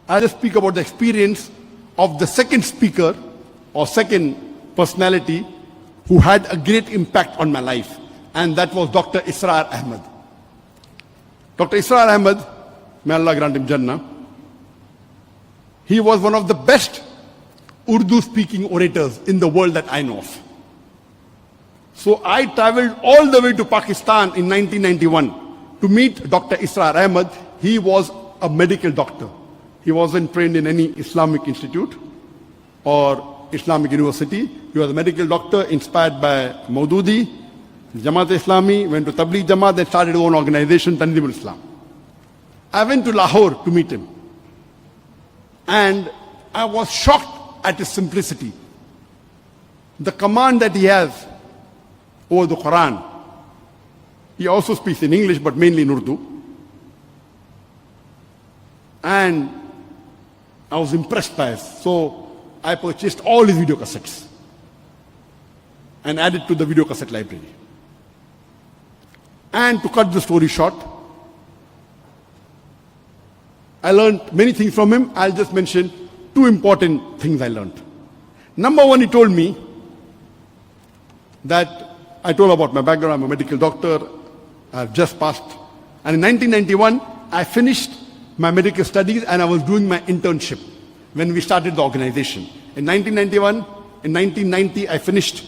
I'll just speak about the experience of the second speaker or second personality who had a great impact on my life, and that was Dr. Israr Ahmed. Dr. Israr Ahmed, may Allah grant him Jannah, he was one of the best Urdu-speaking orators in the world that I know of. So I traveled all the way to Pakistan in 1991 to meet Dr. Israr Ahmed. He was a medical doctor. He wasn't trained in any Islamic institute or Islamic university. He was a medical doctor inspired by Maududi, Jamaat Islami, went to Tabligh Jamaat, then started his own organization, Tanzim Islam. I went to Lahore to meet him. And I was shocked at his simplicity. The command that he has over the Quran. He also speaks in English, but mainly in Urdu. And I was impressed by it. So I purchased all his video cassettes and added to the video cassette library. And to cut the story short, I learned many things from him. I'll just mention two important things I learned. Number one, he told me that I told about my background. I'm a medical doctor. I've just passed. And in 1991, I finished my medical studies and I was doing my internship when we started the organization. In 1991, in 1990, I finished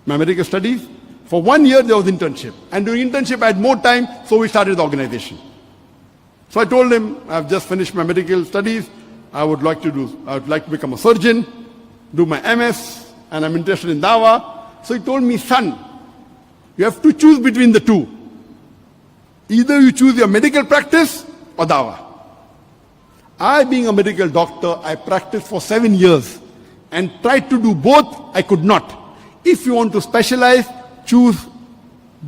my medical studies. For 1 year, there was internship. And during internship, I had more time, so we started the organization. So I told him, I've just finished my medical studies. I would like to become a surgeon, do my MS, and I'm interested in Dawah. So he told me, son, you have to choose between the two. Either you choose your medical practice or Dawah. I, being a medical doctor, I practiced for 7 years and tried to do both. I could not. If you want to specialize, choose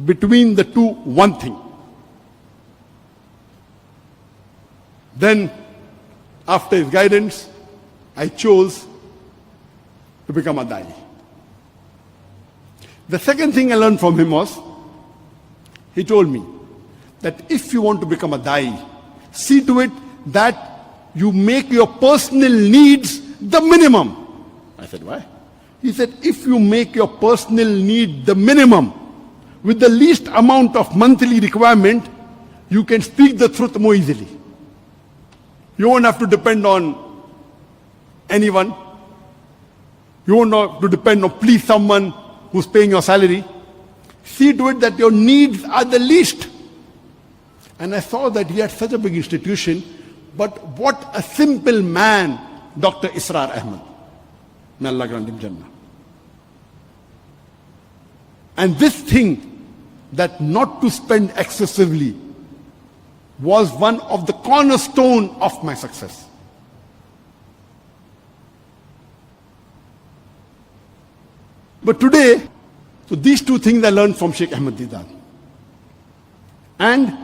between the two one thing. Then, after his guidance, I chose to become a Da'i. The second thing I learned from him was, he told me that if you want to become a Da'i, see to it that you make your personal needs the minimum. I said, why? He said, if you make your personal need the minimum, with the least amount of monthly requirement, you can speak the truth more easily. You won't have to depend on anyone. You won't have to depend on please someone who's paying your salary. See to it that your needs are the least. And I saw that he had such a big institution, but what a simple man, Dr. Israr Ahmed. May Allah grant him Jannah. And this thing, that not to spend excessively, was one of the cornerstone of my success. But today, so these two things I learned from Sheikh Ahmed Deedat. And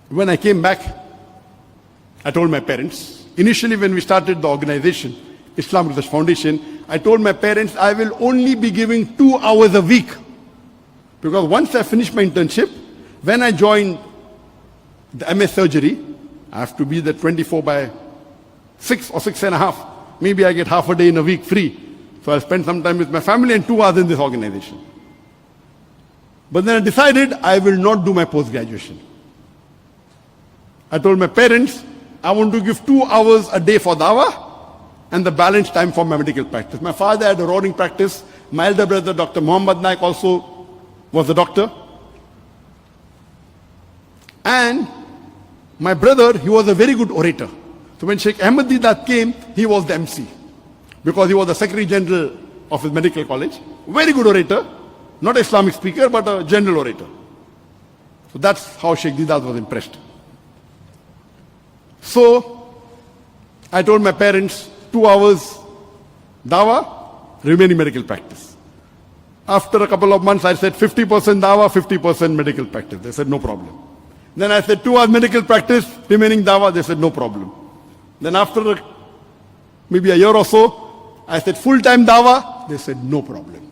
when I came back, I told my parents, initially when we started the organization, Islam Research Foundation, I told my parents I will only be giving 2 hours a week. Because once I finished my internship, when I joined the MS surgery, I have to be there 24/6 or 6.5. Maybe I get half a day in a week free. So I spend some time with my family and 2 hours in this organization. But then I decided I will not do my post-graduation. I told my parents, I want to give 2 hours a day for Dawah and the balance time for my medical practice. My father had a roaring practice. My elder brother, Dr. Muhammad Naik, also was a doctor. And my brother, he was a very good orator. So when Sheikh Ahmed Deedat came, he was the MC. Because he was the Secretary General of his medical college. Very good orator. Not an Islamic speaker, but a general orator. So that's how Sheikh Deedat was impressed. So I told my parents, 2 hours Dawah, remaining medical practice. After a couple of months, I said 50% Dawah, 50% medical practice. They said, no problem. Then I said 2 hours medical practice, remaining Dawah. They said, no problem. Then after maybe a year or so, I said full-time Dawah. They said, no problem.